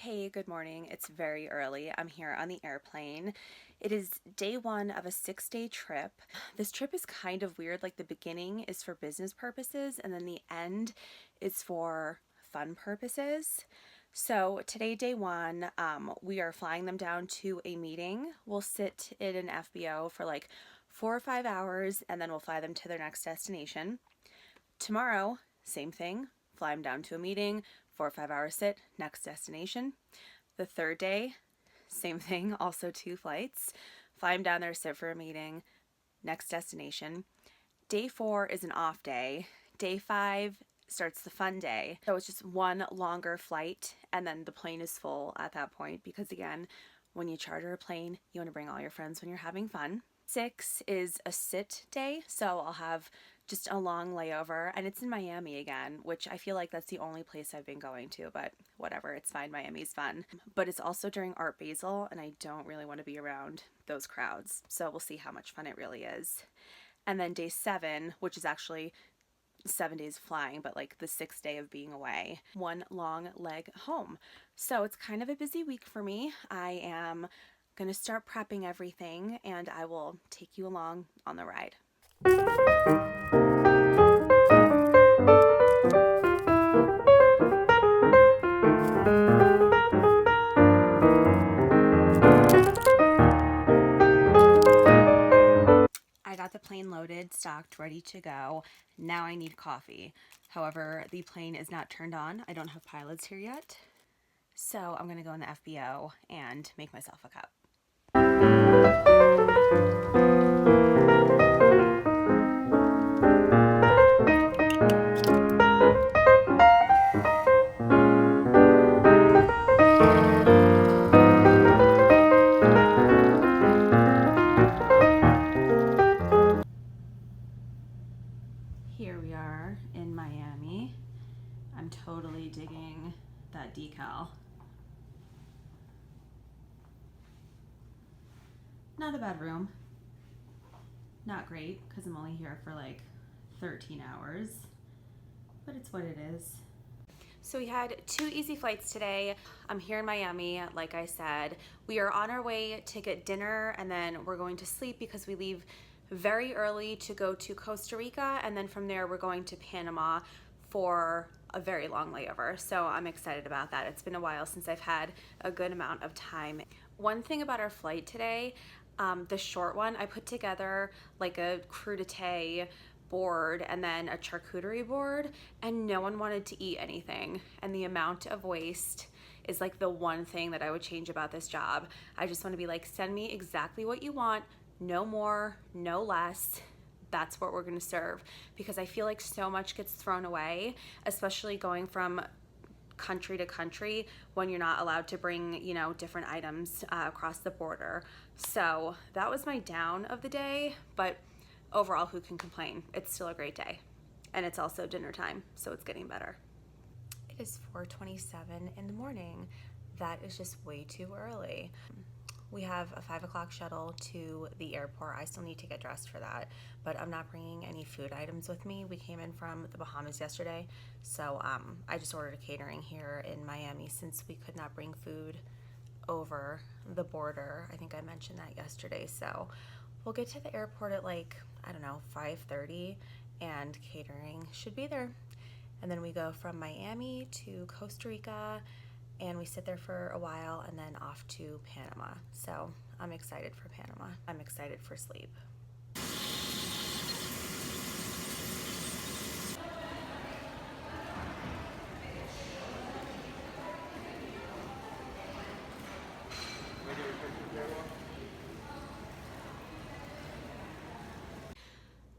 Hey, good morning. It's very early. I'm here on the airplane. It is day one of a 6-day trip. This trip is kind of weird. Like the beginning is for business purposes and then the end is for fun purposes. So today, day one, we are flying them down to a meeting. We'll sit in an FBO for like 4 or 5 hours and then we'll fly them to their next destination. Tomorrow, same thing. Fly them down to a meeting, 4 or 5 hour sit, next destination. The third day, same thing, also 2 flights. Fly them down there, sit for a meeting, next destination. Day 4 is an off day. Day 5 starts the fun day. So it's just one longer flight and then the plane is full at that point because again, when you charter a plane, you want to bring all your friends when you're having fun. 6 is a sit day, so I'll have just a long layover, and it's in Miami again, which I feel like that's the only place I've been going to, but whatever, it's fine. Miami's fun. But it's also during Art Basel, and I don't really want to be around those crowds, so we'll see how much fun it really is. And then day 7, which is actually 7 days of flying, but like the 6th day of being away, one long leg home. So it's kind of a busy week for me. I am going to start prepping everything, and I will take you along on the ride. I got the plane loaded, stocked, ready to go. Now I need coffee. However, the plane is not turned on. I don't have pilots here yet. So I'm going to go in the FBO and make myself a cup. Here we are in Miami. I'm totally digging that decal. Not a bad room. Not great because I'm only here for like 13 hours, but it's what it is. So we had 2 easy flights today. I'm here in Miami, like I said. We are on our way to get dinner and then we're going to sleep because we leave very early to go to Costa Rica, and then from there we're going to Panama for a very long layover. So I'm excited about that. It's been a while since I've had a good amount of time. One thing about our flight today, the short one, I put together like a crudité board and then a charcuterie board, and no one wanted to eat anything. And the amount of waste is like the one thing that I would change about this job. I just want to be like, send me exactly what you want, no more, no less. That's what we're going to serve, because I feel like so much gets thrown away, especially going from country to country when you're not allowed to bring, different items across the border. So that was my down of the day, but overall, who can complain? It's still a great day. And it's also dinner time, so it's getting better. It is 4:27 in the morning. That is just way too early. We have a 5 o'clock shuttle to the airport. I still need to get dressed for that, but I'm not bringing any food items with me. We came in from the Bahamas yesterday, so I just ordered a catering here in Miami since we could not bring food over the border. I think I mentioned that yesterday, so we'll get to the airport at 5:30, and catering should be there. And then we go from Miami to Costa Rica, and we sit there for a while and then off to Panama. So I'm excited for Panama. I'm excited for sleep.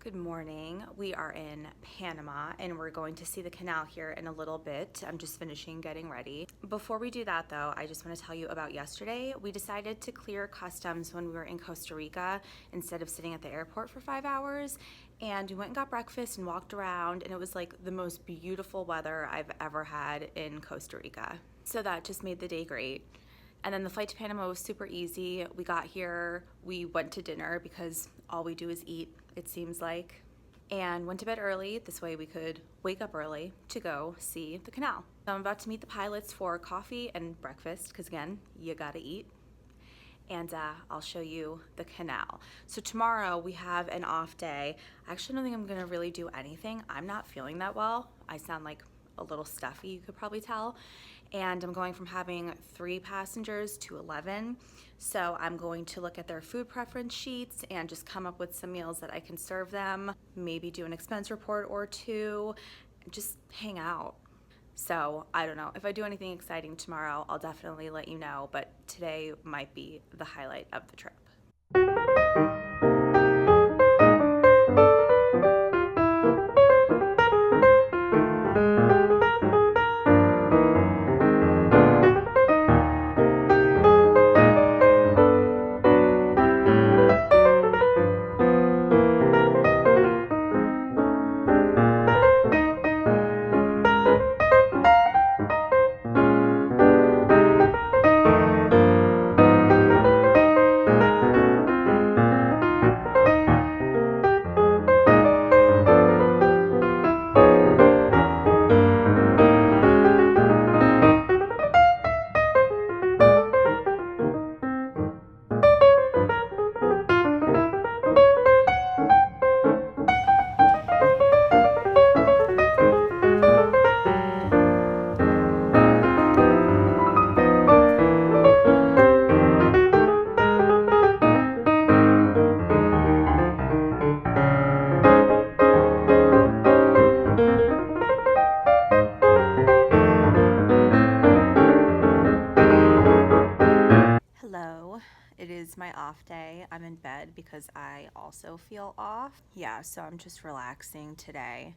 Good morning. We are in Panama and we're going to see the canal here in a little bit. I'm just finishing getting ready. Before we do that though, I just want to tell you about yesterday. We decided to clear customs when we were in Costa Rica instead of sitting at the airport for 5 hours. And we went and got breakfast and walked around, and it was like the most beautiful weather I've ever had in Costa Rica. So that just made the day great. And then the flight to Panama was super easy. We got here, we went to dinner because all we do is eat, it seems like, and went to bed early. This way we could wake up early to go see the canal. I'm about to meet the pilots for coffee and breakfast, because again, you gotta eat. And I'll show you the canal. So tomorrow we have an off day. I actually don't think I'm gonna really do anything. I'm not feeling that well. I sound like a little stuffy, you could probably tell. And I'm going from having 3 passengers to 11. So I'm going to look at their food preference sheets and just come up with some meals that I can serve them, maybe do an expense report or 2, just hang out. So I don't know. If I do anything exciting tomorrow, I'll definitely let you know, but today might be the highlight of the trip. It is my off day. I'm in bed because I also feel off. Yeah, so I'm just relaxing today.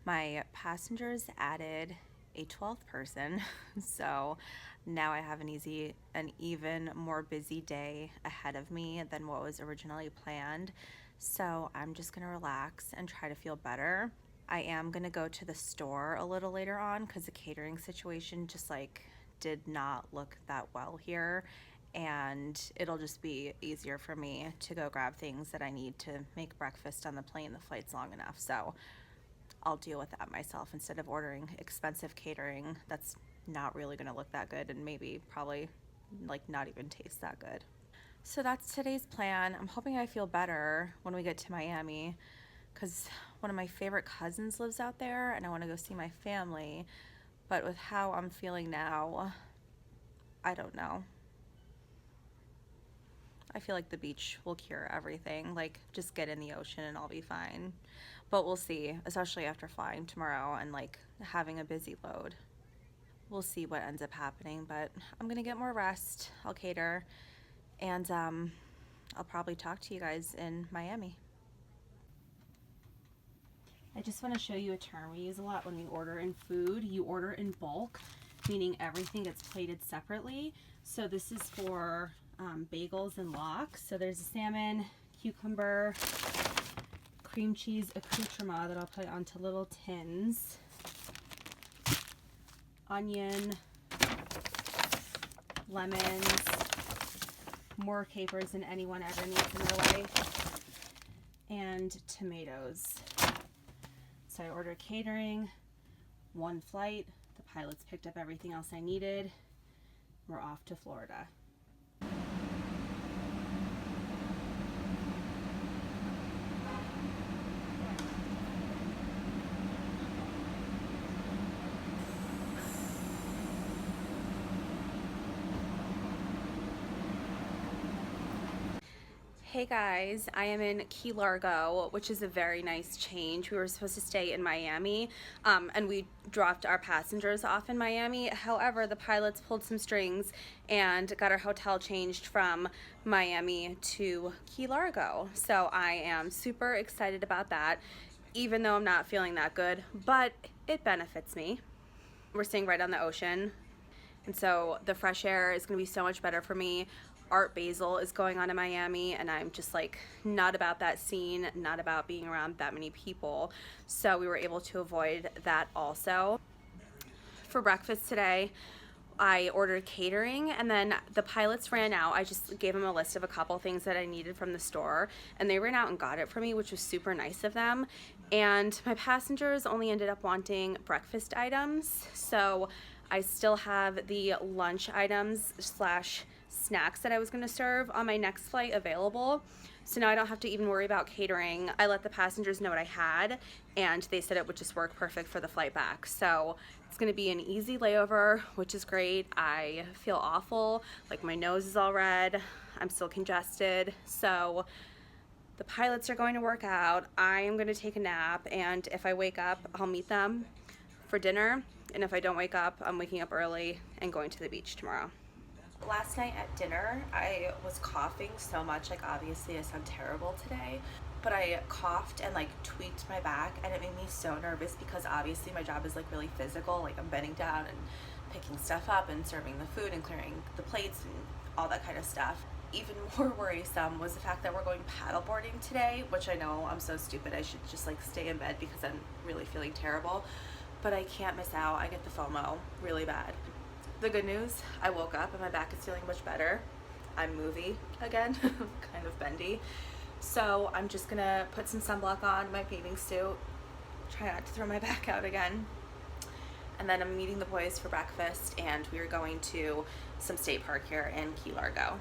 My passengers added a 12th person, so now I have an even more busy day ahead of me than what was originally planned. So I'm just gonna relax and try to feel better. I am gonna go to the store a little later on because the catering situation just did not look that well here, and it'll just be easier for me to go grab things that I need to make breakfast on the plane. The flight's long enough, so I'll deal with that myself instead of ordering expensive catering that's not really gonna look that good and probably not even taste that good. So that's today's plan. I'm hoping I feel better when we get to Miami because one of my favorite cousins lives out there and I want to go see my family, but with how I'm feeling now, I don't know. I feel like the beach will cure everything. Just get in the ocean and I'll be fine. But we'll see, especially after flying tomorrow and having a busy load. We'll see what ends up happening, but I'm gonna get more rest. I'll cater, and I'll probably talk to you guys in Miami. I just want to show you a term we use a lot when we order in food. You order in bulk, meaning everything gets plated separately. So this is for bagels and lox. So there's a salmon, cucumber, cream cheese accoutrement that I'll put onto little tins, onion, lemons, more capers than anyone ever needs in their life, and tomatoes. So I ordered catering, 1 flight. The pilots picked up everything else I needed. We're off to Florida. Hey guys, I am in Key Largo, which is a very nice change. We were supposed to stay in Miami, and we dropped our passengers off in Miami. However, the pilots pulled some strings and got our hotel changed from Miami to Key Largo. So I am super excited about that, even though I'm not feeling that good, but it benefits me. We're staying right on the ocean, and so the fresh air is gonna be so much better for me. Art Basel is going on in Miami, and I'm just not about that scene, not about being around that many people. So we were able to avoid that also. For breakfast today, I ordered catering, and then the pilots ran out. I just gave them a list of a couple things that I needed from the store, and they ran out and got it for me, which was super nice of them. And my passengers only ended up wanting breakfast items, so I still have the lunch items slash snacks that I was gonna serve on my next flight available. So now I don't have to even worry about catering. I let the passengers know what I had, and they said it would just work perfect for the flight back. So it's gonna be an easy layover, which is great. I feel awful, like my nose is all red. I'm still congested. So the pilots are going to work out. I am gonna take a nap, and if I wake up, I'll meet them for dinner. And if I don't wake up, I'm waking up early and going to the beach tomorrow. Last night at dinner, I was coughing so much, like obviously I sound terrible today, but I coughed and like tweaked my back, and it made me so nervous because obviously my job is like really physical, like I'm bending down and picking stuff up and serving the food and clearing the plates and all that kind of stuff. Even more worrisome was the fact that we're going paddleboarding today, which I know I'm so stupid, I should just like stay in bed because I'm really feeling terrible, but I can't miss out. I get the FOMO really bad. The good news, I woke up and my back is feeling much better. I'm movie again, kind of bendy. So I'm just gonna put some sunblock on, my bathing suit, try not to throw my back out again. And then I'm meeting the boys for breakfast, and we are going to some state park here in Key Largo.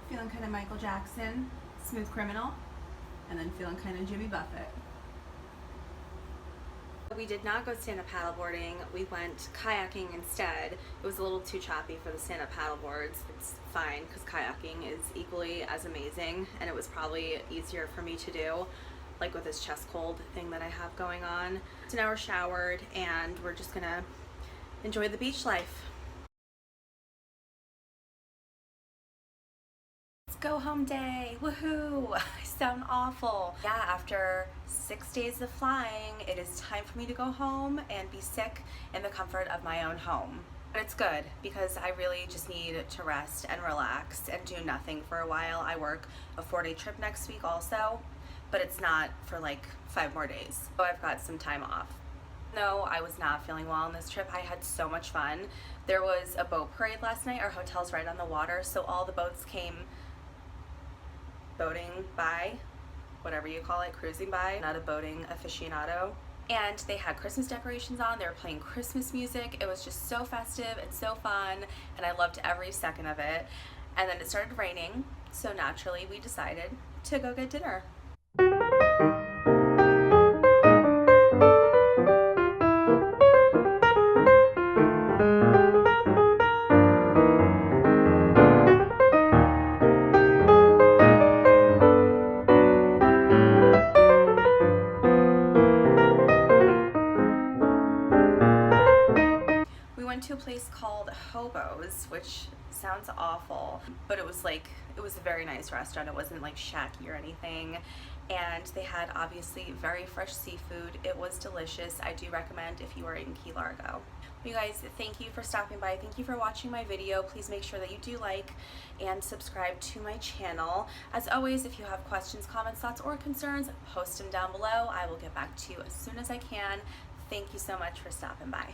Feeling kind of Michael Jackson, Smooth Criminal, and then feeling kind of Jimmy Buffett. We did not go stand-up paddleboarding. We went kayaking instead. It was a little too choppy for the stand-up paddleboards. It's fine because kayaking is equally as amazing, and it was probably easier for me to do, like with this chest cold thing that I have going on. So now we're showered and we're just gonna enjoy the beach life. Go home day, woohoo! I sound awful. Yeah, after 6 days of flying, it is time for me to go home and be sick in the comfort of my own home. But it's good because I really just need to rest and relax and do nothing for a while. I work a 4-day trip next week also, but it's not for like 5 more days. So I've got some time off. No, I was not feeling well on this trip. I had so much fun. There was a boat parade last night. Our hotel's right on the water, so all the boats came boating by, whatever you call it, cruising by, not a boating aficionado. And they had Christmas decorations on, they were playing Christmas music. It was just so festive and so fun, and I loved every second of it. And then it started raining, so naturally we decided to go get dinner. To a place called Hobo's, which sounds awful, but it was a very nice restaurant. It wasn't like shacky or anything, and they had obviously very fresh seafood. It was delicious. I do recommend if you are in Key Largo. You guys, thank you for stopping by. Thank you for watching my video. Please make sure that you do like and subscribe to my channel. As always, if you have questions, comments, thoughts, or concerns, post them down below. I will get back to you as soon as I can. Thank you so much for stopping by.